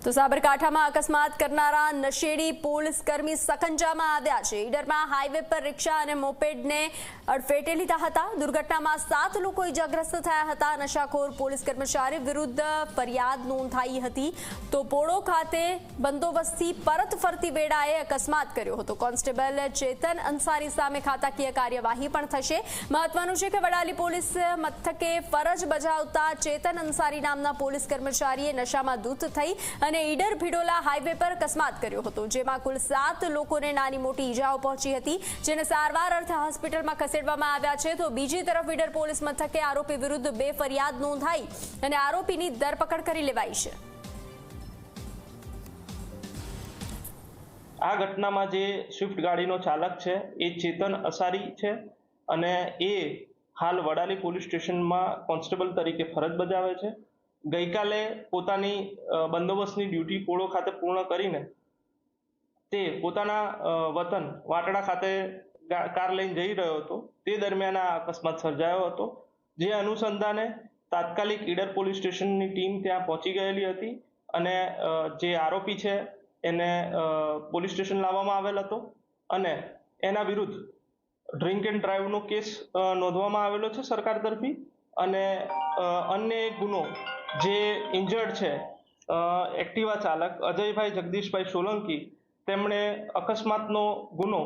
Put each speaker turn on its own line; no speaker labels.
તો સાબરકાંઠામાં અકસ્માત કરનારા નશેડી પોલીસ કર્મી સકંજામાં આવ્યા છે। ઈડરમાં હાઈવે પર રિક્ષા અને મોપેડને અડફેટે લીધા હતા। દુર્ઘટનામાં 7 લોકો ઇજાગ્રસ્ત થયા હતા। નશાખોર પોલીસ કર્મચારી વિરુદ્ધ ફરિયાદ નોંધાઈ હતી। તો પોળો ખાતે બંદોબસ્તથી પરત ફરતી વેળાએ અકસ્માત કર્યો હતો। કોન્સ્ટેબલ ચેતન અંસારી સામે ખાતાકીય કાર્યવાહી પણ થશે। મહત્વનું છે કે વડાલી પોલીસ મથકે ફરજ બજાવતા ચેતન અંસારી નામના પોલીસ કર્મચારીએ નશામાં ધૂત થઈ અને ઈડર ભિડોલા હાઈવે પર અકસ્માત કર્યો હતો, જેમાં કુલ 7 લોકોને નાની મોટી ઈજાઓ પહોંચી હતી, જેને સારવાર અર્થે હોસ્પિટલમાં ખસેડવામાં આવ્યા છે। તો બીજી તરફ ઈડર પોલીસ મથકે આરોપી વિરુદ્ધ 2 ફરિયાદ નોંધાઈ અને આરોપીની ધરપકડ કરી લેવાઈ છે।
આ ઘટનામાં જે સ્વિફ્ટ ગાડીનો ચાલક છે એ ચેતન અંસારી છે અને એ હાલ વડાલી પોલીસ સ્ટેશનમાં કોન્સ્ટેબલ તરીકે ફરજ બજાવે છે। ગઈકાલે પોતાની બંદોબસ્તની ડ્યુટી પોળો ખાતે પૂર્ણ કરીને તે પોતાના વતન વાટડા ખાતે કાર લઈને જઈ રહ્યો હતો। તે દરમિયાન આ અકસ્માત સર્જાયો હતો, જે અનુસંધાને તાત્કાલિક ઈડર પોલીસ સ્ટેશનની ટીમ ત્યાં પહોંચી ગયેલી હતી અને જે આરોપી છે એને પોલીસ સ્ટેશન લાવવામાં આવેલ હતો અને એના વિરુદ્ધ ડ્રિંક એન્ડ ડ્રાઈવનો કેસ નોંધવામાં આવેલો છે સરકાર તરફી। અને અન્ય એક ગુનો જે ઇન્જર્ડ છે એક્ટિવા ચાલક અજયભાઈ જગદીશભાઈ સોલંકી, તેમણે અકસ્માતનો ગુનો